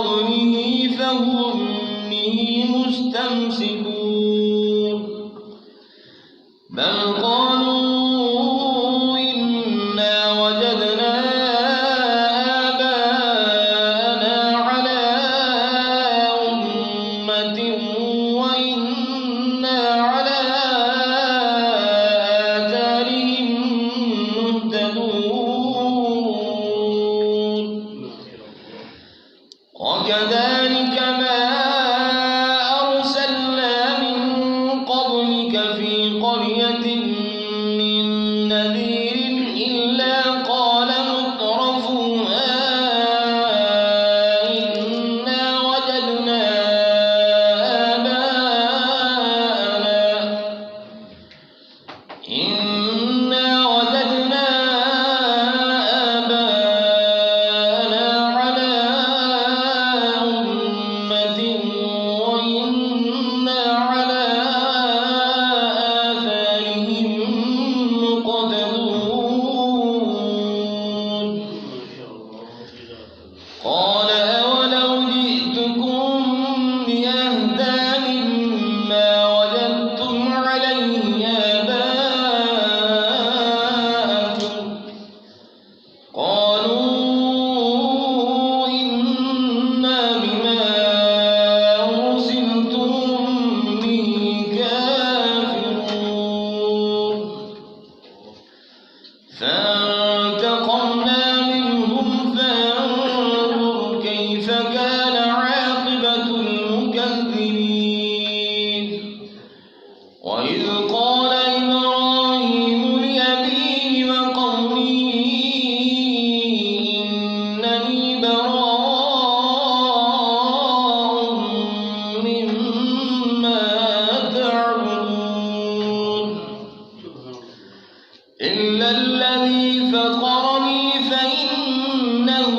قبله فهم به مستمسكون بل قالوا إنا وجدنا آباءنا على أمة وإنا على آثارهم مهتدون وكذلك ما أرسلنا من قبلك في قرية من نذير إلا قال مترفوها إنا وجدنا آباءنا على أمة وإنا على آثارهم مقتدون قال أولو جئتكم بأهدى مما وجدتم عليه آباءكم قالوا إنا بما أرسلتم به كافرون فانتقمنا منهم فانظر كيف كان عاقبة المكذبين وإذ قال إبراهيم لأبيه وقومه إنني براء مما تعبدون إلا الذي فطرني فإنه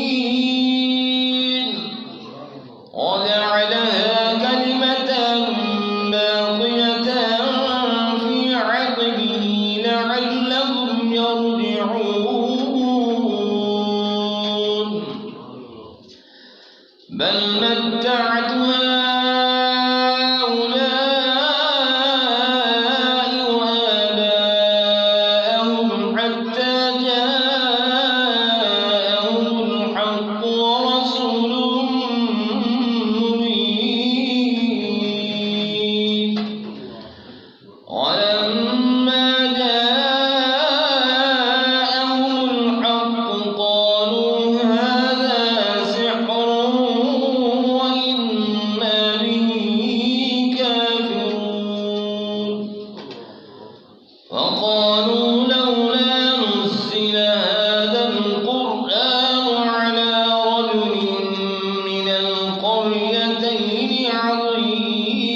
سيهدين وجعلها كلمة باقية في عقبه لعلهم يرجعون بل متعت هؤلاء وآباءهم حتى جاءهم الحق ورسول مبين ولما جاءهم الحق قالوا هذا سحر وإنا به كافرون وقالوا لولا نزل هذا القرآن على رجل من القريتين عظيم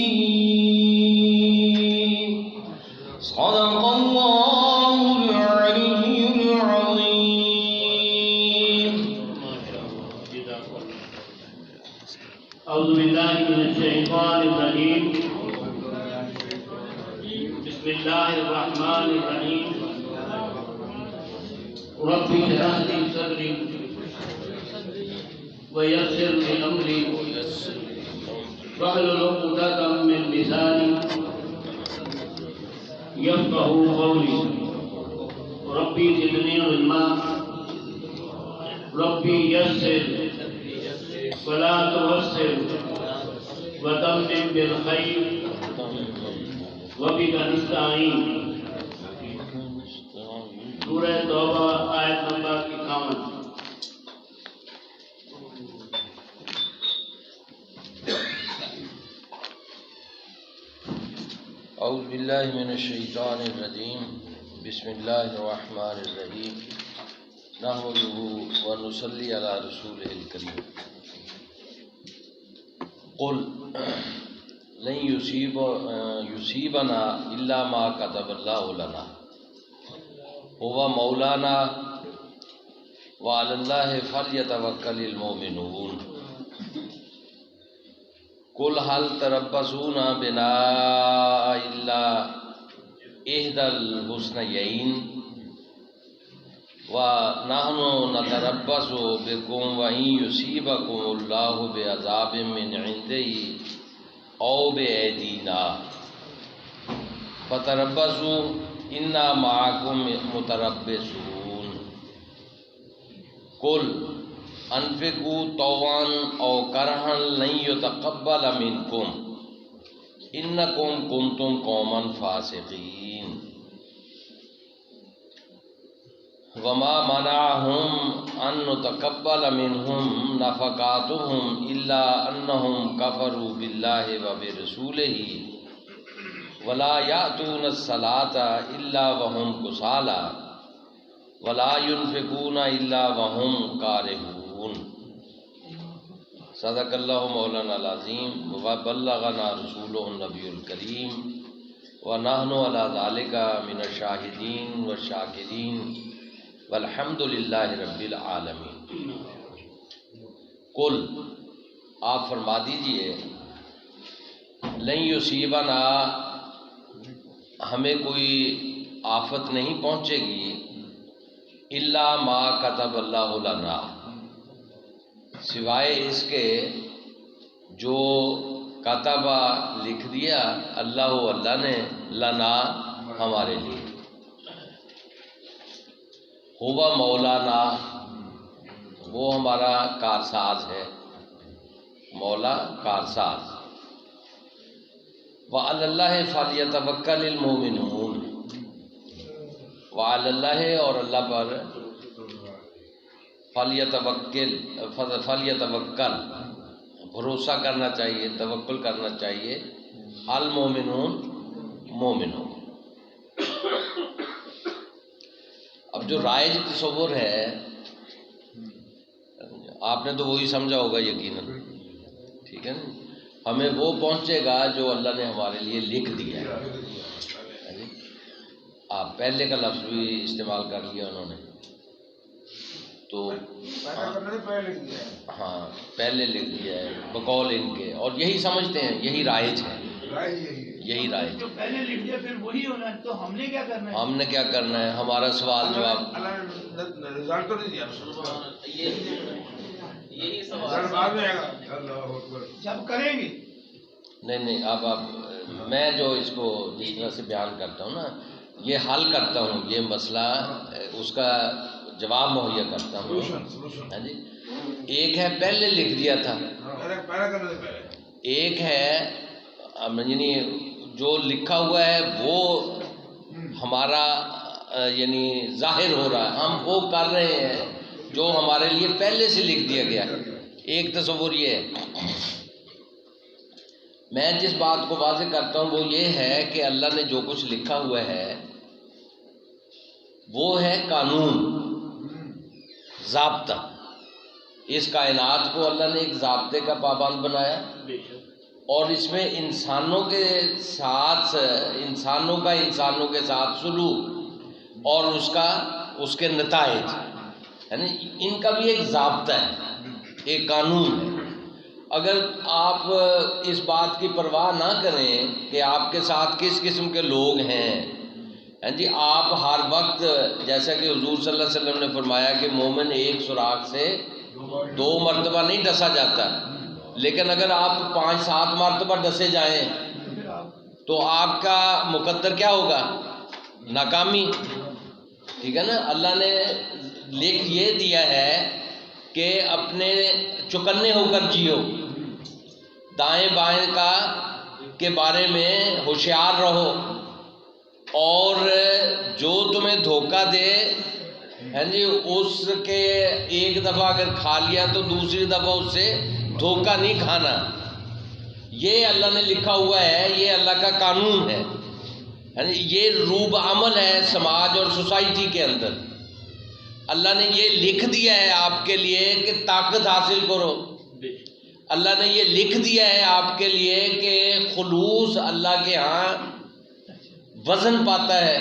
صدق الله العلي العظيم أعوذ بالله من الشيطان الرجيم بسم الله الرحمن الرحيم رب اشرح لي صدري ويسر لي أمري واحلل عقدة من لساني يفقهوا قولي ربي زدني علما ربي يسر ولا تعسر وتمم بالخير وبك نستعين سورہ توبہ آیت نمبر 51 اعوذ باللہ من الشیطان الرجیم بسم اللہ الرحمن الرحیم نحمدہ ونصلی علی رسولہ الکریم قل لن یصیبنا الا ما كتب اللہ لنا هو مولانا وعلى الله فليتوكل المؤمنون قل هل تربصون بنا إلا إحدى الحسنيين وَنَحْنُ نَتَرَبَّصُ بِكُمْ وَإِن يُصِيبَكُمُ اللَّهُ بِعَذَابٍ مِّنْ عِندِهِ أَوْ بِأَيْدِينَا فَتَرَبَّصُوا إِنَّا مَعَكُمْ مُتَرَبِّصُونَ قُلْ أَنفِقُوا طَوْعًا أَوْ كَرْهًا لَّن يُتَقَبَّلَ مِنكُمْ إِنَّكُمْ كُنتُمْ قَوْمًا فَاسِقِينَ وَمَا مَنَعَهُمْ أَن نُّتَقَبَّلَ مِنْهُمْ نَفَقَاتُهُمْ إِلَّا أَنَّهُمْ كَفَرُوا بِاللَّهِ وَبِرَسُولِهِ وَلَا يَأْتُونَ الصَّلَاةَ إِلَّا وَهُمْ كُسَالَىٰ وَلَا يُنفِقُونَ إِلَّا وَهُمْ كَارِهُونَ صدق اللہ مولانا العظیم وبلغنا رسولہ النبی الکریم ونحن علی ذلک من الشاہدین والشاکرین والحمد للہ رب العالمین۔ قل آپ فرما دیجئے لن یصیبنا ہمیں کوئی آفت نہیں پہنچے گی الا ما کتب اللہ لنا سوائے اس کے جو کتبہ لکھ دیا اللہ نے لنا ہمارے لیے۔ ہوا مولانا وہ ہمارا کارساز ہے، مولا کارساز۔ وعلی اللہ فلیتوکل المؤمنون وعلی اللہ اور اللہ پر فلیتوکل بھروسہ کرنا چاہیے، توکل کرنا چاہیے المؤمنون مومنوں۔ اب جو رائج تصور ہے آپ نے تو وہی سمجھا ہوگا یقیناً، ٹھیک ہے نا، ہمیں وہ پہنچے گا جو اللہ نے ہمارے لیے لکھ دیا ہے۔ آپ پہلے کا لفظ بھی استعمال کر لیا انہوں نے، تو ہاں پہلے لکھ دیا ہے بقول ان کے، اور یہی سمجھتے ہیں، یہی رائج ہے، یہی رائج۔ جو پہلے لکھ دیا پھر وہی ہونا ہے، تو ہم نے کیا کرنا ہے؟ ہم نے کیا کرنا ہے؟ ہمارا سوال جواب یہی سوال جب کریں گے۔ نہیں اب میں جو اس کو جس طرح سے بیان کرتا ہوں نا، یہ حل کرتا ہوں، یہ مسئلہ اس کا جواب مہیا کرتا ہوں۔ ہاں جی، ایک ہے پہلے لکھ دیا تھا، ایک ہے یعنی جو لکھا ہوا ہے وہ ہمارا یعنی ظاہر ہو رہا ہے، ہم وہ کر رہے ہیں جو ہمارے لیے پہلے سے لکھ دیا گیا۔ ایک تصور یہ ہے، میں جس بات کو واضح کرتا ہوں وہ یہ ہے کہ اللہ نے جو کچھ لکھا ہوا ہے وہ ہے قانون، ضابطہ۔ اس کائنات کو اللہ نے ایک ضابطے کا پابند بنایا، اور اس میں انسانوں کے ساتھ انسانوں کے ساتھ سلوک اور اس کے نتائج، یعنی ان کا بھی ایک ضابطہ ہے، ایک قانون ہے۔ اگر آپ اس بات کی پرواہ نہ کریں کہ آپ کے ساتھ کس قسم کے لوگ ہیں، جی آپ ہر وقت، جیسا کہ حضور صلی اللہ علیہ وسلم نے فرمایا کہ مومن ایک سوراخ سے 2 مرتبہ نہیں ڈسا جاتا، لیکن اگر آپ 5-7 مرتبہ ڈسے جائیں تو آپ کا مقدر کیا ہوگا؟ ناکامی، ٹھیک ہے نا۔ اللہ نے لکھ یہ دیا ہے کہ اپنے چوکنے ہو کر جیو، دائیں بائیں کے بارے میں ہوشیار رہو، اور جو تمہیں دھوکہ دے جی اس کے ایک دفعہ اگر کھا لیا تو دوسری دفعہ اس سے دھوکہ نہیں کھانا۔ یہ اللہ نے لکھا ہوا ہے، یہ اللہ کا قانون ہے، یہ روب عمل ہے سماج اور سوسائٹی کے اندر۔ اللہ نے یہ لکھ دیا ہے آپ کے لیے کہ طاقت حاصل کرو، اللہ نے یہ لکھ دیا ہے آپ کے لیے کہ خلوص اللہ کے ہاں وزن پاتا ہے،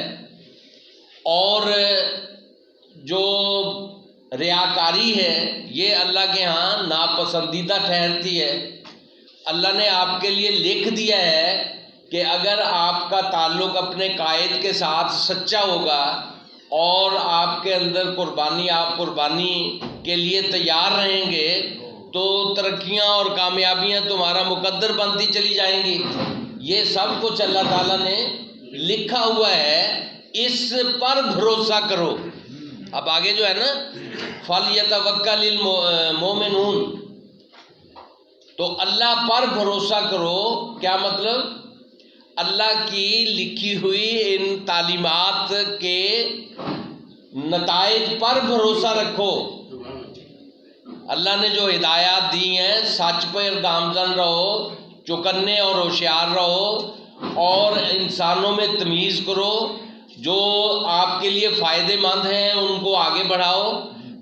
اور جو ریاکاری ہے یہ اللہ کے ہاں ناپسندیدہ ٹھہرتی ہے۔ اللہ نے آپ کے لیے لکھ دیا ہے کہ اگر آپ کا تعلق اپنے قائد کے ساتھ سچا ہوگا اور آپ کے اندر قربانی، آپ قربانی کے لیے تیار رہیں گے تو ترقیاں اور کامیابیاں تمہارا مقدر بنتی چلی جائیں گی۔ یہ سب کچھ اللہ تعالیٰ نے لکھا ہوا ہے، اس پر بھروسہ کرو۔ اب آگے جو ہے نا فَلْيَتَوَكَّلِ الْمُؤْمِنُونَ، تو اللہ پر بھروسہ کرو، کیا مطلب؟ اللہ کی لکھی ہوئی ان تعلیمات کے نتائج پر بھروسہ رکھو۔ اللہ نے جو ہدایات دی ہیں سچ پر گامزن رہو، چوکنے اور ہوشیار رہو، اور انسانوں میں تمیز کرو، جو آپ کے لیے فائدے مند ہیں ان کو آگے بڑھاؤ،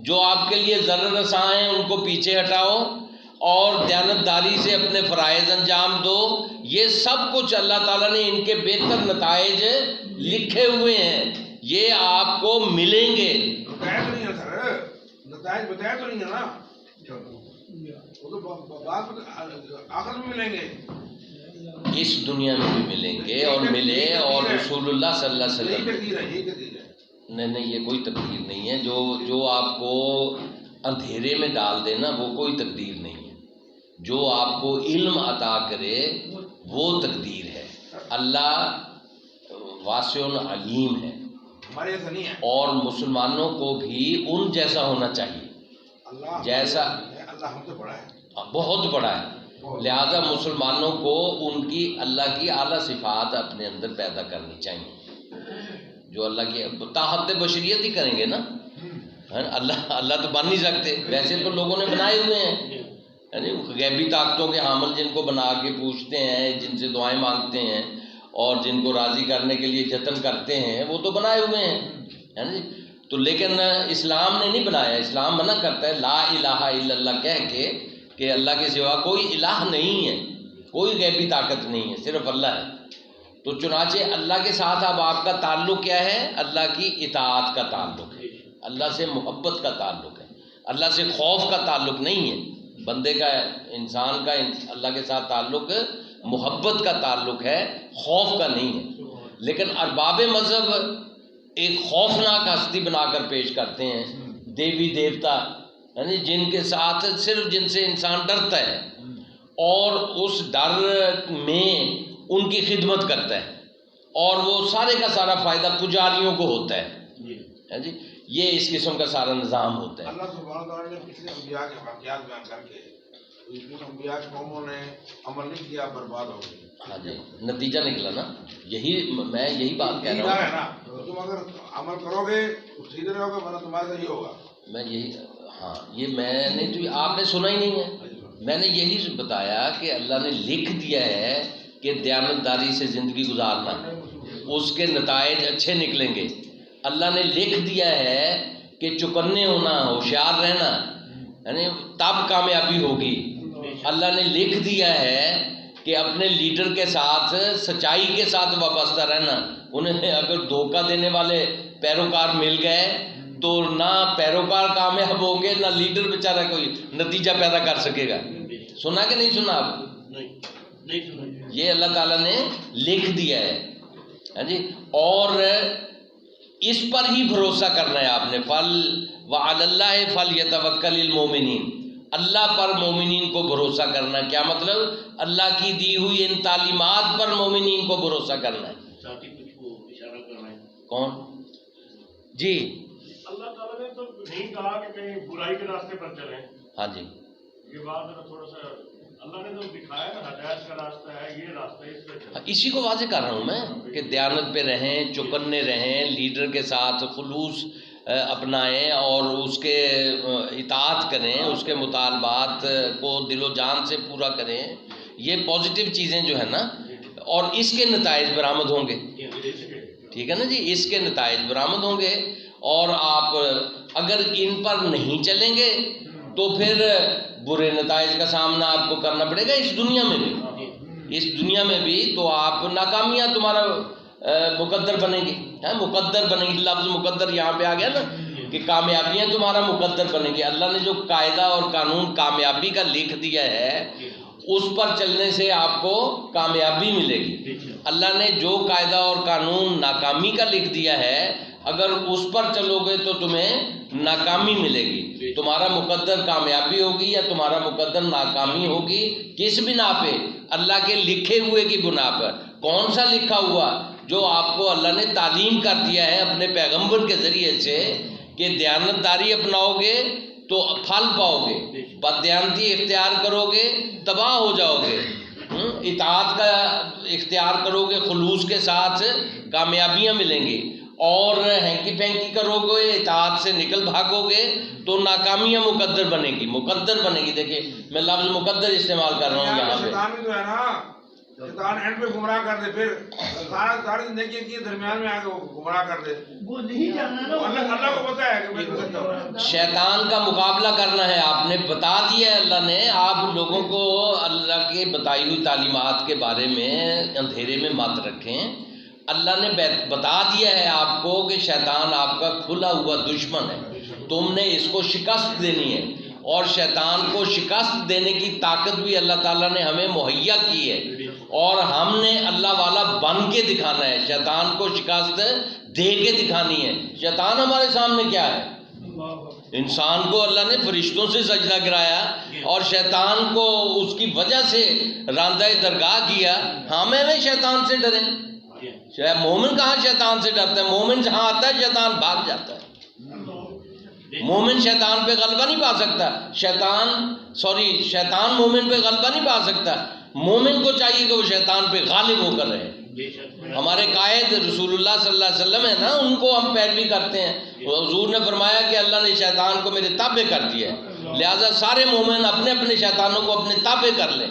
جو آپ کے لیے ضرر رساں ہیں ان کو پیچھے ہٹاؤ، اور دیانتداری سے اپنے فرائض انجام دو۔ یہ سب کچھ اللہ تعالیٰ نے ان کے بہتر نتائج لکھے ہوئے ہیں، یہ آپ کو ملیں گے۔ بتایا تو نہیں ہے سر، نتائج بتایا تو نہیں ہے نا، وہ تو بات آخر میں ملیں گے، اس دنیا میں بھی ملیں گے اور ملے، اور رسول اللہ صلی اللہ علیہ یہی وسلم، تقدیر ہے، یہی تقدیر ہے۔ نہیں یہ کوئی تقدیر نہیں ہے، جو آپ کو اندھیرے میں ڈال دے نا وہ کوئی تقدیر نہیں ہے، جو آپ کو علم عطا کرے وہ تقدیر ہے۔ اللہ واسع علیم ہے، ہمارے ایسا نہیں ہے، اور مسلمانوں کو بھی ان جیسا ہونا چاہیے اللہ جیسا اللہ ہم سے بڑا ہے، بہت بڑا ہے۔ لہذا مسلمانوں کو ان کی اللہ کی اعلیٰ صفات اپنے اندر پیدا کرنی چاہیے، جو اللہ کی تحت بشریت ہی کریں گے نا۔ اللہ تو بن نہیں سکتے، ویسے تو لوگوں نے بنائے ہوئے ہیں، یعنی غیبی طاقتوں کے حامل جن کو بنا کے پوچھتے ہیں، جن سے دعائیں مانگتے ہیں اور جن کو راضی کرنے کے لیے جتن کرتے ہیں، وہ تو بنائے ہوئے ہیں، ہے نا جی۔ تو لیکن اسلام نے نہیں بنایا، اسلام منع کرتا ہے لا الہ الا اللہ کہہ کے کہ اللہ کے سوا کوئی الہ نہیں ہے، کوئی غیبی طاقت نہیں ہے، صرف اللہ ہے۔ تو چنانچہ اللہ کے ساتھ اب آپ کا تعلق کیا ہے؟ اللہ کی اطاعت کا تعلق ہے، اللہ سے محبت کا تعلق ہے، اللہ سے خوف کا تعلق نہیں ہے۔ بندے کا، انسان کا اللہ کے ساتھ تعلق محبت کا تعلق ہے، خوف کا نہیں ہے۔ لیکن ارباب مذہب ایک خوفناک ہستی بنا کر پیش کرتے ہیں، دیوی دیوتا، یعنی جن کے ساتھ صرف جن سے انسان ڈرتا ہے اور اس ڈر میں ان کی خدمت کرتا ہے، اور وہ سارے کا سارا فائدہ پجاریوں کو ہوتا ہے جی۔ یہ اس قسم کا سارا نظام ہوتا ہے۔ اللہ سبحانہ تعالیٰ نے پچھلے انبیاء کے واقعات بیان کر کے اس انبیاء کی قوموں نے عمل نہیں کیا، برباد ہو گئی۔ ہاں جی، نتیجہ نکلا نا، میں یہی بات کہہ رہا ہے ہوں، نا، تم اگر عمل کرو گے تو سیدھے رہو گے، ورنہ تمہارے سے یہ ہوگا۔ میں یہی، ہاں یہ میں نے تو آپ نے سنا ہی نہیں ہے، میں نے یہی بتایا کہ اللہ نے لکھ دیا ہے کہ دیانتداری سے زندگی گزارنا، اس کے نتائج اچھے نکلیں گے۔ اللہ نے لکھ دیا ہے کہ چوکنے ہونا، ہوشیار رہنا، یعنی تب کامیابی ہوگی۔ اللہ نے لکھ دیا ہے کہ اپنے لیڈر کے ساتھ سچائی کے ساتھ وابستہ رہنا۔ انہیں اگر دھوکہ دینے والے پیروکار مل گئے تو نہ پیروکار کامیاب ہوں گے، نہ لیڈر بیچارہ کوئی نتیجہ پیدا کر سکے گا۔ سنا کہ نہیں سنا آپ؟ یہ اللہ تعالیٰ نے لکھ دیا ہے جی، اور اس پر ہی بھروسہ کرنا ہے آپ نے۔ وَعَلَى اللَّهِ فَلْيَتَوَكَّلِ الْمُؤْمِنِينَ، اللہ پر مومنین کو بھروسہ کرنا، کیا مطلب؟ اللہ کی دی ہوئی ان تعلیمات پر مومنین کو بھروسہ کرنا ہے۔ ساتھی کچھ کو اشارہ کر رہے ہیں، کون جی؟ اللہ تعالیٰ نے تو نہیں کہا کہ کہیں برائی کے راستے پر چلیں، ہاں جی، یہ بات ذرا تھوڑا سا اللہ نے تو دکھایا نا، ہدایت کا راستہ ہے، یہ راستہ ہے، اس پہ چلیں۔ اسی کو واضح کر رہا ہوں میں کہ دیانت پہ رہیں، چوکنے رہیں، لیڈر کے ساتھ خلوص اپنائیں اور اس کے اطاعت کریں، اس کے مطالبات کو دل و جان سے پورا کریں، یہ پازیٹیو چیزیں جو ہے نا، اور اس کے نتائج برآمد ہوں گے، ٹھیک ہے نا جی، اس کے نتائج برآمد ہوں گے۔ اور آپ اگر ان پر نہیں چلیں گے تو پھر برے نتائج کا سامنا آپ کو کرنا پڑے گا، اس دنیا میں بھی، اس دنیا میں بھی تو آپ ناکامیاں تمہارا مقدر بنے گی، مقدر بنے گی، لفظ مقدر یہاں پہ آ گیا نا کہ کامیابیاں تمہارا مقدر بنے گی۔ اللہ نے جو قاعدہ اور قانون کامیابی کا لکھ دیا ہے اس پر چلنے سے آپ کو کامیابی ملے گی۔ اللہ نے جو قاعدہ اور قانون ناکامی کا لکھ دیا ہے اگر اس پر چلو گے تو تمہیں ناکامی ملے گی. تمہارا مقدر کامیابی ہوگی یا تمہارا مقدر ناکامی ہوگی. کس بنا پہ؟ اللہ کے لکھے ہوئے کی بنا پر. کون سا لکھا ہوا؟ جو آپ کو اللہ نے تعلیم کر دیا ہے اپنے پیغمبر کے ذریعے سے کہ دیانتداری اپناؤ گے تو پھل پاؤ گے، بددیانتی اختیار کرو گے تباہ ہو جاؤ گے، اطاعت کا اختیار کرو گے خلوص کے ساتھ کامیابیاں ملیں گی، اور ہینکی پھینکی کرو گے اطاعت سے نکل بھاگو گے تو ناکامیاں مقدر بنے گی. مقدر بنے گی. دیکھیں میں لفظ مقدر استعمال کر رہا ہوں یہاں پہ. شیطان بھی جو ہے نا، شیطان اینڈ پہ گمراہ کر دے، پھر ساری زندگی کی درمیان میں آ کے گمراہ کر دے. وہ نہیں جاننا نا، اللہ کو پتہ ہے کہ میں کر سکتا ہوں. شیطان کا مقابلہ کرنا ہے. آپ نے بتا دیا ہے اللہ نے، آپ لوگوں کو اللہ کی بتائی ہوئی تعلیمات کے بارے میں اندھیرے میں مت رکھیں. اللہ نے بتا دیا ہے آپ کو کہ شیطان آپ کا کھلا ہوا دشمن ہے. تم نے اس کو شکست دینی ہے، اور شیطان کو شکست دینے کی طاقت بھی اللہ تعالیٰ نے ہمیں مہیا کی ہے، اور ہم نے اللہ والا بن کے دکھانا ہے. شیطان کو شکست دے کے دکھانی ہے. شیطان ہمارے سامنے کیا ہے؟ انسان کو اللہ نے فرشتوں سے سجدہ کرایا اور شیطان کو اس کی وجہ سے راندہ درگاہ کیا. ہمیں شیطان سے ڈریں. مومن کہاں شیطان سے ڈرتا ہے؟ مومن جہاں آتا ہے شیطان بھاگ جاتا ہے. مومن شیطان پہ غلبہ نہیں پا سکتا. شیطان مومن پہ غلبہ نہیں پا سکتا. مومن کو چاہیے کہ وہ شیطان پہ غالب ہو کر رہے. ہمارے قائد رسول اللہ صلی اللہ علیہ وسلم ہے نا، ان کو ہم پیروی کرتے ہیں. حضور نے فرمایا کہ اللہ نے شیطان کو میرے تابع کر دیا ہے، لہٰذا سارے مومن اپنے اپنے شیطانوں کو اپنے تابع کر لیں.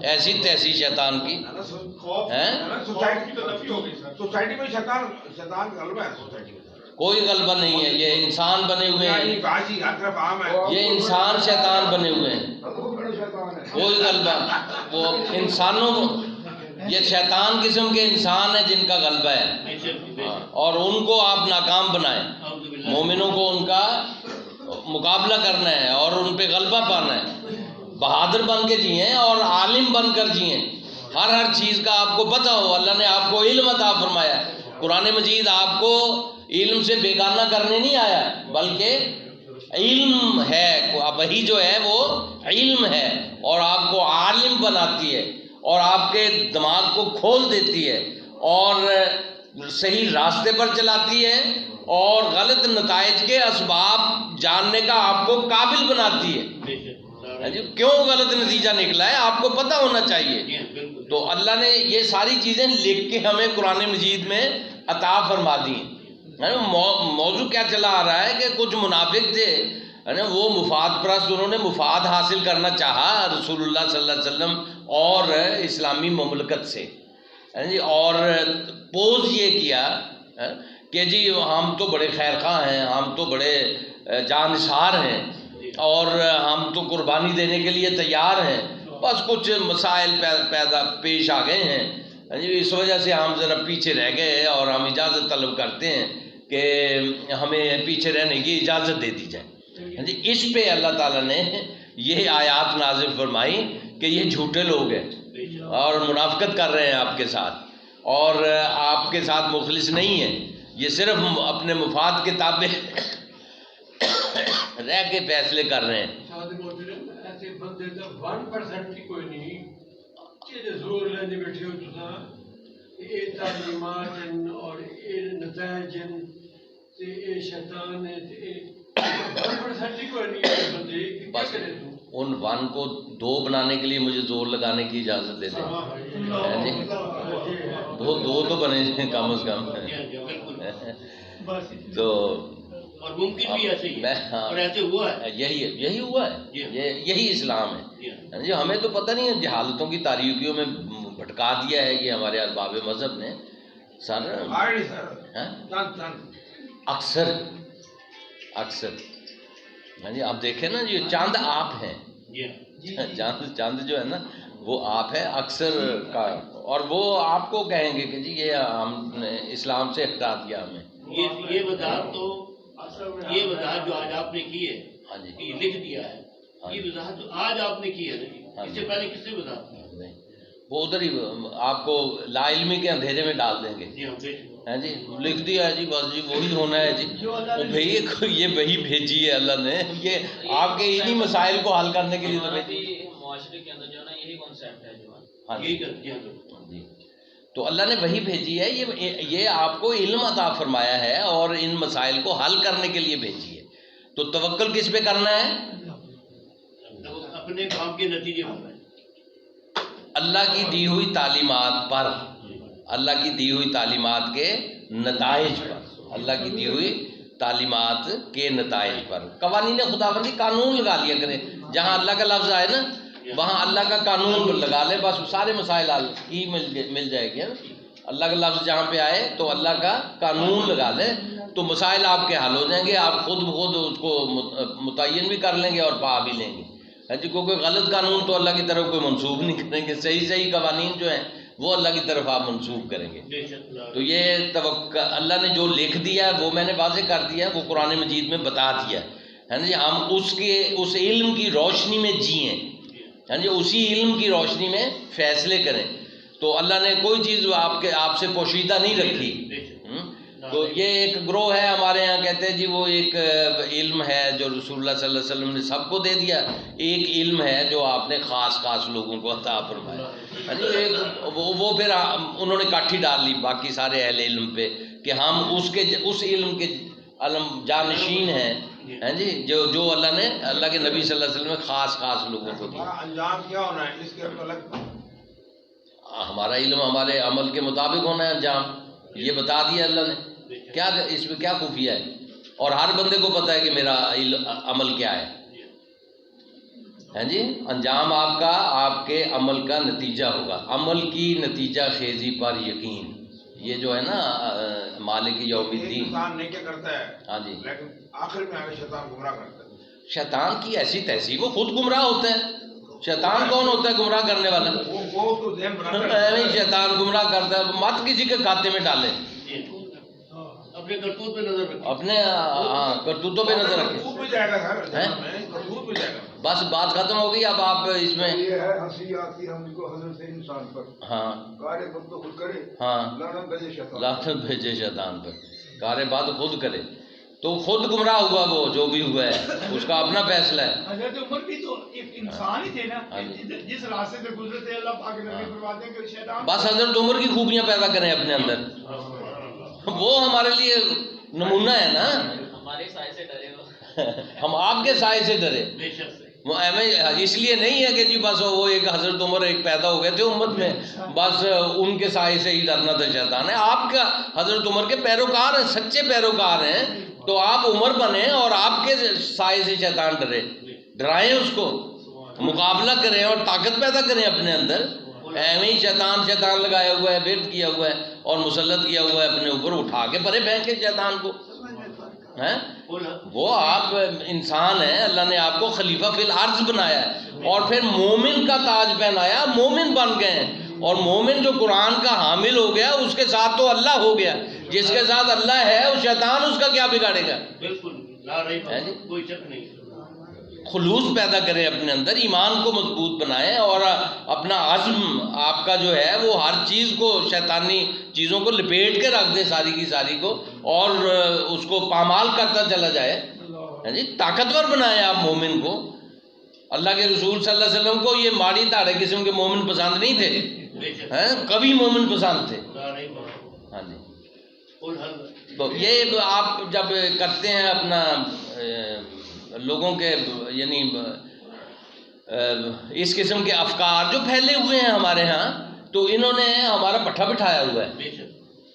ایسی تیسی شیطان کی سوسائٹی میں شیطان کا غلبہ ہے. سوسائٹی میں کوئی غلبہ نہیں ہے. یہ انسان بنے ہوئے ہیں، یہ انسان شیطان بنے ہوئے ہیں. کوئی غلبہ وہ انسانوں یہ شیطان قسم کے انسان ہیں جن کا غلبہ ہے، اور ان کو آپ ناکام بنائیں. مومنوں کو ان کا مقابلہ کرنا ہے اور ان پہ غلبہ پانا ہے. بہادر بن کے جئیں اور عالم بن کر جئیں. ہر چیز کا آپ کو پتہ ہو. اللہ نے آپ کو علم عطا فرمایا. قرآن مجید آپ کو علم سے بیگانہ کرنے نہیں آیا، بلکہ علم ہے. وہی جو ہے وہ علم ہے، اور آپ کو عالم بناتی ہے، اور آپ کے دماغ کو کھول دیتی ہے، اور صحیح راستے پر چلاتی ہے، اور غلط نتائج کے اسباب جاننے کا آپ کو قابل بناتی ہے. کیوں غلط نتیجہ نکلا ہے آپ کو پتہ ہونا چاہیے. تو اللہ نے یہ ساری چیزیں لکھ کے ہمیں قرآن مجید میں عطا فرما دی. موضوع کیا چلا آ رہا ہے کہ کچھ منافق تھے، وہ مفاد پرست، انہوں نے مفاد حاصل کرنا چاہا رسول اللہ صلی اللہ علیہ وسلم اور اسلامی مملکت سے، اور پوز یہ کیا کہ جی ہم تو بڑے خیر خواہ ہیں، ہم تو بڑے جانثار ہیں، اور ہم تو قربانی دینے کے لیے تیار ہیں. بس کچھ مسائل پیش آ گئے ہیں، اس وجہ سے ہم ذرا پیچھے رہ گئے، اور ہم اجازت طلب کرتے ہیں کہ ہمیں پیچھے رہنے کی اجازت دے دی جائے. اس پہ اللہ تعالیٰ نے یہ آیات نازل فرمائی کہ یہ جھوٹے لوگ ہیں اور منافقت کر رہے ہیں آپ کے ساتھ، اور آپ کے ساتھ مخلص نہیں ہیں. یہ صرف اپنے مفاد کے تابع رہ کے فیصلے کر رہے ہیں. ایسے بندے 1% کی کوئی نہیں کہ زور لینے بیٹھے ہو تو تعلیمات اور نتائج شیطان 1% کی کوئی نہیں بندے. بس ان 1 کو 2 بنانے کے لیے مجھے زور لگانے کی اجازت دے دیں. دو تو بنے کم از کم. تو اور ممکن بھی ایسے ہی اور ایسے ہوا ہے. یہی ہوا ہے. یہی اسلام ہے. جی ہمیں تو پتہ نہیں ہے، جہالتوں کی تاریکیوں میں بھٹکا دیا ہے یہ ہمارے ارباب مذہب نے. سر اکثر ہاں جی آپ دیکھیں نا جی چاند آپ ہیں، چاند جو ہے نا وہ آپ ہے اکثر کا، اور وہ آپ کو کہیں گے کہ جی یہ ہم نے اسلام سے ہٹا دیا ہمیں. یہ وضاحت تو یہ وضاحت جو آج آپ نے کی ہے، ہاں جی یہ لکھ دیا ہے، یہ وضاحت جو آج آپ نے کی ہے اس سے پہلے کس نے وضاحت کی؟ وہ ادھر ہی آپ کو لا علمی کے اندھیرے میں ڈال دیں گے. جی ہاں ہیں جی لکھ دیا ہے جی بس جی وہی ہونا ہے جی. یہ وہی بھیجی ہے اللہ نے, یہ آپ کے انہی مسائل کو حل کرنے کے لیے تو بھیجی. معاشرے کے اندر جو ہے نا یہی کانسیپٹ ہے جو ہاں یہی جی کرتی ہیں جی. تو اللہ نے وہی بھیجی ہے, یہ آپ کو علم عطا فرمایا ہے اور ان مسائل کو حل کرنے کے لیے بھیجی ہے. تو توکل کس پہ کرنا ہے؟ اپنے کام کے نتیجے ہوتا ہے اللہ کی دی ہوئی تعلیمات پر, اللہ کی دی ہوئی تعلیمات کے نتائج پر, اللہ کی دی ہوئی تعلیمات کے نتائج پر. قوانین خداوندی قانون لگا لیا کریں, جہاں اللہ کا لفظ آئے نا وہاں اللہ کا قانون لگا لے, بس سارے مسائل حل کی مل جائے گی. اللہ کا لفظ جہاں پہ آئے تو اللہ کا قانون لگا لے تو مسائل آپ کے حل ہو جائیں گے. آپ خود بخود اس کو متعین بھی کر لیں گے اور پا بھی لیں گے. جی کوئی غلط قانون تو اللہ کی طرف کوئی منسوخ نہیں کریں گے, صحیح قوانین جو ہیں وہ اللہ کی طرف آپ منسوخ کریں گے. تو یہ اللہ نے جو لکھ دیا ہے وہ میں نے واضح کر دیا, وہ قرآن مجید میں بتا دیا ہے نا جی. ہم اس علم کی روشنی میں جئیں, ہاں جی, اسی علم کی روشنی میں فیصلے کریں. تو اللہ نے کوئی چیز آپ سے پوشیدہ نہیں رکھی. تو یہ ایک گروہ ہے ہمارے یہاں کہتے ہیں جی وہ ایک علم ہے جو رسول اللہ صلی اللہ علیہ وسلم نے سب کو دے دیا, ایک علم ہے جو آپ نے خاص لوگوں کو عطا فرمایا. وہ پھر انہوں نے کاٹھی ڈال لی باقی سارے اہل علم پہ کہ ہم اس علم کے علم جانشین ہیں جی, جو اللہ نے اللہ کے نبی صلی اللہ علیہ وسلم نے خاص لوگوں کو دیا. انجام کیا ہونا ہے اس کے الگ؟ ہمارا علم ہمارے عمل کے مطابق ہونا ہے انجام, یہ بتا دیا اللہ نے. کیا اس میں کیا خفیہ ہے, اور ہر بندے کو پتہ ہے کہ میرا عمل کیا ہے. ہیں جی, انجام آپ کا آپ کے عمل کا نتیجہ ہوگا. عمل کی نتیجہ خیزی پر یقین, یہ جو ہے نا مالک یوم الدین. انسان نہیں کیا کرتا ہے ہاں جی, لیکن آخر میں آگے شیطان گمراہ کرتا ہے. شیطان کی ایسی تہذیب, وہ خود گمراہ ہوتا ہے. شیطان کون ہوتا ہے گمراہ کرنے والا؟ وہ تو ذہن بناتا ہے. نہیں, شیطان گمراہ کرتا ہے. مت کسی کے کھاتے میں ڈالے, اپنے کرتوت پہ نظر رکھیں, اپنے کرتوتوں پہ نظر رکھیں. کرتوت پہ جائے گا سر, کرتوت پہ جائے گا. بس بات ختم ہو گئی. اب آپ اس میں یہ ہے ہنسی آتی ہم کو حضرت انسان پر, ہاں کارے بد تو خود کرے, ہاں لعنت بھیجے شیطان. لعنت بھیجے شیطان پر. کارے بات خود کرے تو خود گمراہ ہوا, وہ جو بھی ہوا ہے اس کا اپنا فیصلہ ہے. حضرت عمر بھی تو ایک انسان ہی تھے نا, جس راستے پہ گزرے تھے اللہ پاک نے فرماتے ہیں کہ شیطان. بس حضرت عمر کی خوبیاں پیدا کریں اپنے اندر, وہ ہمارے لیے نمونہ ہے نا. ہمارے سائے سے ڈرے ہو. ہم آپ کے سائے سے ڈرے. بے شک سے اس لیے نہیں ہے کہ جی بس وہ ایک حضرت عمر ایک پیدا ہو گئے تھے امت میں, بس ان کے سائے سے ہی ڈرنا تھا شیطان ہے. آپ کا حضرت عمر کے پیروکار ہیں, سچے پیروکار ہیں, تو آپ عمر بنیں اور آپ کے سائے سے شیطان ڈرے, ڈرائیں اس کو, مقابلہ کریں اور طاقت پیدا کریں اپنے اندر. ایویں ہی شیطان لگایا ہوا ہے, بیرت کیا ہوا ہے اور مسلط کیا ہوا ہے اپنے اوپر, اٹھا کے پرے پھینکے شیطان کو. وہ آپ انسان ہیں, اللہ نے آپ کو خلیفہ فی الارض بنایا ہے اور پھر مومن کا تاج پہنایا, مومن بن گئے ہیں. اور مومن جو قرآن کا حامل ہو گیا اس کے ساتھ تو اللہ ہو گیا. جس کے ساتھ اللہ ہے وہ شیطان اس کا کیا بگاڑے گا؟ بالکل لا رہی بات, کوئی شک نہیں. خلوص پیدا کریں اپنے اندر, ایمان کو مضبوط بنائیں اور اپنا عزم آپ کا جو ہے وہ ہر چیز کو, شیطانی چیزوں کو لپیٹ کے رکھ دے ساری کی ساری کو, اور اس کو پامال کرتا چلا جائے. جی طاقتور بنائیں آپ مومن کو. اللہ کے رسول صلی اللہ علیہ وسلم کو یہ ماڑی تاڑے قسم کے مومن پسند نہیں تھے, کبھی مومن پسند تھے. ہاں جی, تو یہ آپ جب کرتے ہیں اپنا لوگوں کے یعنی اس قسم کے افکار جو پھیلے ہوئے ہیں ہمارے ہاں, تو انہوں نے ہمارا پٹھا بٹھایا ہوا ہے.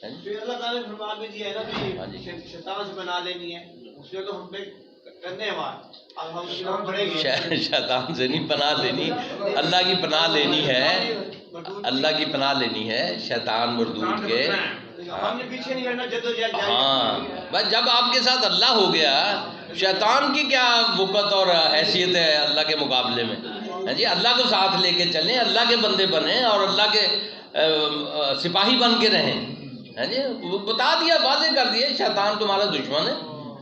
اللہ تعالیٰ نے فرمان میں دیا ہے نا کہ شیطان سے بنا لینی ہے, اس میں تو ہم پہ کرنے ہمارا, اب ہم پڑھیں گے. شیطان سے نہیں پناہ لینی, اللہ کی پناہ لینی ہے, اللہ کی پناہ لینی ہے شیطان مردود کے. ہم نے پیچھے نہیں رہنا, جدوجہد جاری. ہاں بس جب آپ کے ساتھ اللہ ہو گیا, شیطان کی کیا وقت اور حیثیت ہے اللہ کے مقابلے میں. جی اللہ کو ساتھ لے کے چلیں, اللہ کے بندے بنیں اور اللہ کے سپاہی بن کے رہیں. جی وہ بتا دیا, واضح کر دیا, شیطان تمہارا دشمن ہے,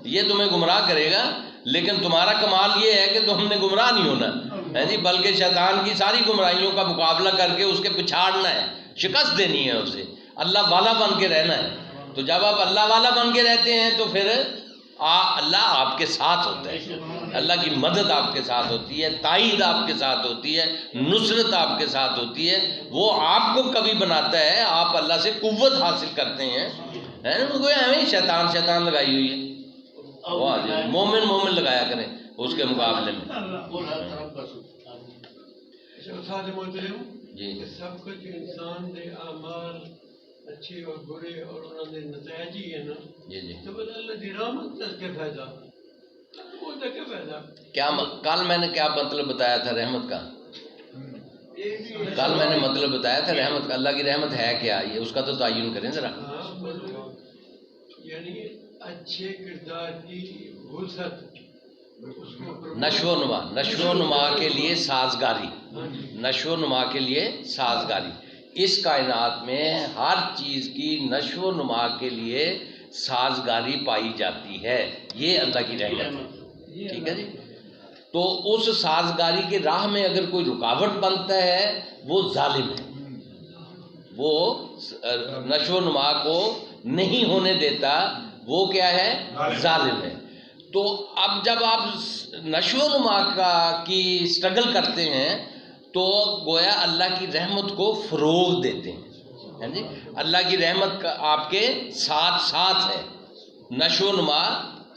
یہ تمہیں گمراہ کرے گا, لیکن تمہارا کمال یہ ہے کہ تم نے گمراہ نہیں ہونا جی, بلکہ شیطان کی ساری گمراہیوں کا مقابلہ کر کے اس کے پچھاڑنا ہے, شکست دینی ہے اسے, اللہ والا بن کے رہنا ہے. تو تو جب آپ اللہ والا بن کے رہتے ہیں تو پھر اللہ آپ کے ساتھ ہوتا ہے، اللہ کی مدد آپ کے ساتھ ہوتی ہے، تائید آپ کے ساتھ ہوتی ہے، نصرت آپ کے ساتھ ہوتی ہے، وہ آپ کو کبھی بناتا ہے، آپ اللہ سے قوت حاصل کرتے ہیں، ہے نا؟ کوئی ہمیں شیطان لگائی ہوئی ہے، وہ مومن لگایا کریں اس کے مقابلے میں۔ استاد محترم جی سب کچھ انسان دے اعمال اچھے اور برے اور انہوں نے نتائج ہی ہے نا، جی جی تو بس اللہ دی رحمت کا کیا فائدہ، وہ کا کیا فائدہ؟ کیا کل میں نے کیا مطلب بتایا تھا رحمت کا؟ کل میں نے مطلب بتایا تھا رحمت کا، اللہ کی رحمت ہے کیا، یہ اس کا تو تعین کریں ذرا۔ یعنی اچھے کردار کی وسعت، نشو و نما کے لیے سازگاری، نشو و نما کے لیے سازگاری، اس کائنات میں ہر چیز کی نشو و نما کے لیے سازگاری پائی جاتی ہے، یہ اللہ کی رحمت ہے، ٹھیک ہے جی۔ تو اس سازگاری کے راہ میں اگر کوئی رکاوٹ بنتا ہے وہ ظالم ہے، وہ نشو و نما کو نہیں ہونے دیتا، وہ کیا ہے؟ ظالم ہے۔ تو اب جب آپ نشو و نما کی سٹرگل کرتے ہیں تو گویا اللہ کی رحمت کو فروغ دیتے ہیں، جی اللہ کی رحمت کا آپ کے ساتھ ساتھ ہے، نشو و نما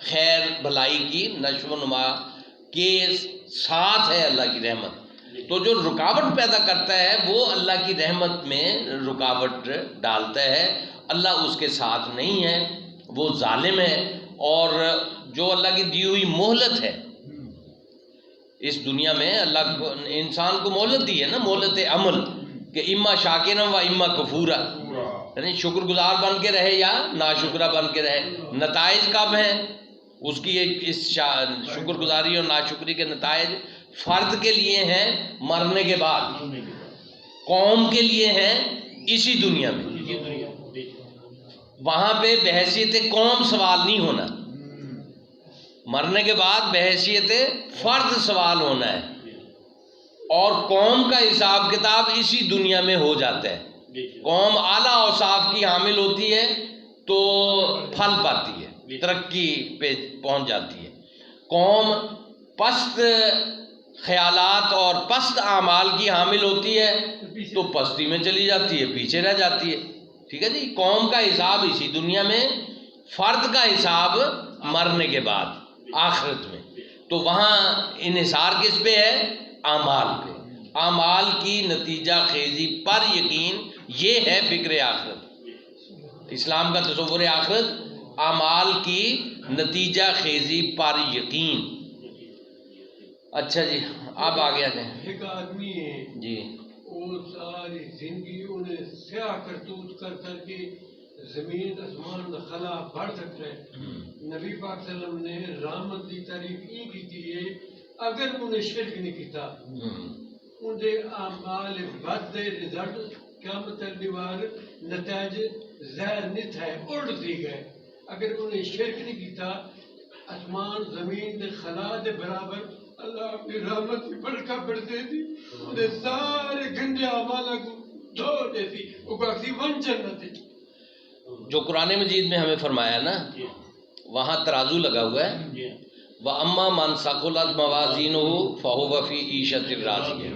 خیر بھلائی کی نشو و نما کے ساتھ ہے اللہ کی رحمت۔ تو جو رکاوٹ پیدا کرتا ہے وہ اللہ کی رحمت میں رکاوٹ ڈالتا ہے، اللہ اس کے ساتھ نہیں ہے، وہ ظالم ہے۔ اور جو اللہ کی دی ہوئی مہلت ہے اس دنیا میں، اللہ کو انسان کو مہلت دی ہے نا، مہلت عمل، کہ اما شاکرا و اما کفورا، یعنی شکر گزار بن کے رہے یا ناشکرہ بن کے رہے۔ نتائج کب ہیں اس کی؟ اس شکر گزاری اور ناشکری کے نتائج فرد کے لیے ہیں مرنے کے بعد، قوم کے لیے ہیں اسی دنیا میں، وہاں پہ بحیثیت قوم سوال نہیں ہونا، مرنے کے بعد بحیثیت فرد سوال ہونا ہے، اور قوم کا حساب کتاب اسی دنیا میں ہو جاتا ہے۔ قوم اعلیٰ اوصاف کی حامل ہوتی ہے تو پھل پاتی ہے، ترقی پہ پہنچ جاتی ہے۔ قوم پست خیالات اور پست اعمال کی حامل ہوتی ہے تو پستی میں چلی جاتی ہے، پیچھے رہ جاتی ہے، ٹھیک ہے جی۔ قوم کا حساب اسی دنیا میں، فرد کا حساب مرنے کے بعد آخرت میں۔ تو وہاں انحصار کس پہ ہے؟ اعمال پہ، اعمال کی نتیجہ خیزی پر یقین، یہ ہے فکر آخرت۔ اسلام کا تصور آخرت اعمال کی نتیجہ خیزی پر یقین۔ اچھا جی اب آگے آ جائیں۔ ایک آدمی ہے جی وہ ساری زندگی انہیں سیاہ کرتوت کر کر کے زمین آسمان خلا بڑھ سکتا ہے۔ نبی پاک صلی اللہ علیہ وسلم نے رحمت کی تعریف یہ کی ہے اگر انہیں شرک نہیں کیتا، انہیں اعمال بد دے رزلٹ قیامت دیوار نتائج ظاہر نہیں تھے، الٹ دی گئے۔ اگر انہیں شرک نہیں کیتا، آسمان زمین دے خلا دے برابر اللہ اپنی رحمت کی برکہ بڑھ دے دی، انہیں سارے گندے اعمال کو دھو دیتی، وہ باقی ون جنت ہے۔ جو قرآن مجید میں ہمیں فرمایا نا، وہاں ترازو لگا ہوا ہے، وَأَمَّا مَنْ ثَقُلَتْ مَوَازِينُهُ فَهُوَ فِي عِيشَةٍ رَاضِيَةٍ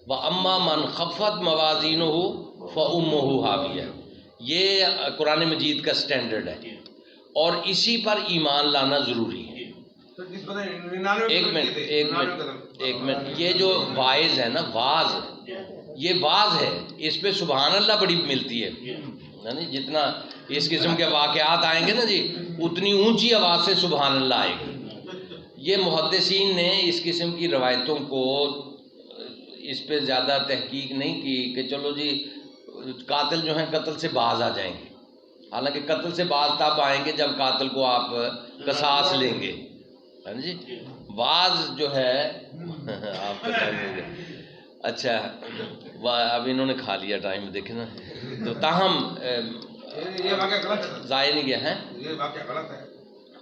وَأَمَّا مَنْ خَفَّتْ مَوَازِينُهُ فَأُمُّهُ هَاوِيَةٌ۔ یہ قرآن مجید کا سٹینڈرڈ ہے اور اسی پر ایمان لانا ضروری ہے۔ ایک منٹ یہ جو واعظ ہے نا، واعظ، یہ واعظ ہے، اس پہ سبحان اللہ بڑی ملتی ہے، یعنی جتنا اس قسم کے واقعات آئیں گے نا جی، اتنی اونچی آواز سے سبحان اللہ آئے گی۔ یہ محدثین نے اس قسم کی روایتوں کو اس پہ زیادہ تحقیق نہیں کی کہ چلو جی قاتل جو ہیں قتل سے باز آ جائیں گے، حالانکہ قتل سے باز تب آئیں گے جب قاتل کو آپ قصاص لیں گے، ہاں جی۔ باز جو ہے آپ کا ٹائم ہو گیا، اچھا اب انہوں نے کھا لیا ٹائم، دیکھیں نا، تو تاہم یہ واقعہ غلط ہے، ضائع نہیں گیا ہے، یہ واقعہ غلط ہے۔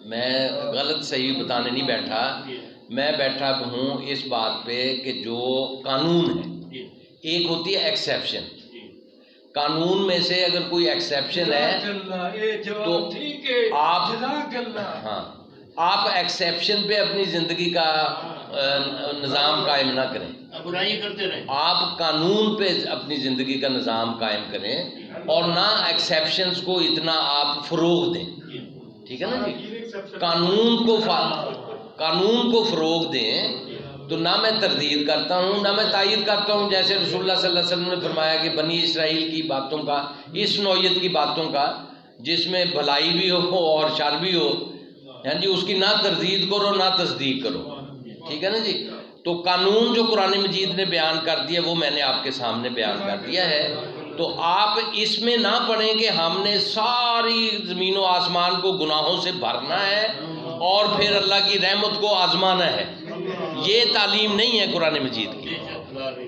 میں غلط صحیح بتانے نہیں بیٹھا، میں بیٹھا ہوں اس بات پہ کہ جو قانون ہے، ایک ہوتی ہے ایکسیپشن، قانون میں سے اگر کوئی ایکسیپشن ہے تو آپ ایکسیپشن پہ اپنی زندگی کا نظام قائم نہ کریں، برائیاں کرتے رہیں، آپ قانون پہ اپنی زندگی کا نظام قائم کریں اور نہ ایکسیپشنز کو اتنا آپ فروغ دیں، ٹھیک ہے نا جی؟ قانون کو فروغ دیں تو نہ میں تردید کرتا ہوں نہ میں تائید کرتا ہوں، جیسے رسول اللہ صلی اللہ علیہ وسلم نے فرمایا کہ بنی اسرائیل کی باتوں کا، اس نوعیت کی باتوں کا جس میں بھلائی بھی ہو اور شر بھی ہو، ہاں جی، اس کی نہ تردید کرو نہ تصدیق کرو، ٹھیک ہے نا جی؟ تو قانون جو قرآن مجید نے بیان کر دیا وہ میں نے آپ کے سامنے بیان کر دیا ہے، تو آپ اس میں نہ پڑھیں کہ ہم نے ساری زمین و آسمان کو گناہوں سے بھرنا ہے اور پھر اللہ کی رحمت کو آزمانا ہے، یہ تعلیم نہیں ہے قرآن مجید کی۔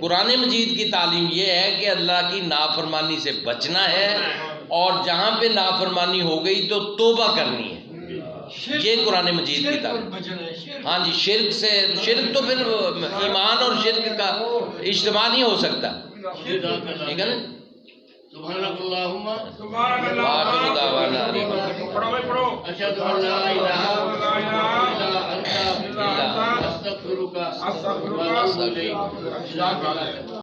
قرآن مجید کی تعلیم یہ ہے کہ اللہ کی نافرمانی سے بچنا ہے اور جہاں پہ نافرمانی ہو گئی تو توبہ کرنی ہے، یہ قرآن مجید کی تعلیم۔ ہاں جی، شرک تو پھر ایمان اور شرک کا اجتماع نہیں ہو سکتا، ٹھیک ہے نا؟ سبحانک اللہم وآخر دعوانا پڑھو اشہد ان لا الہ الا انت استغفرک استغفرک واتوب الیک۔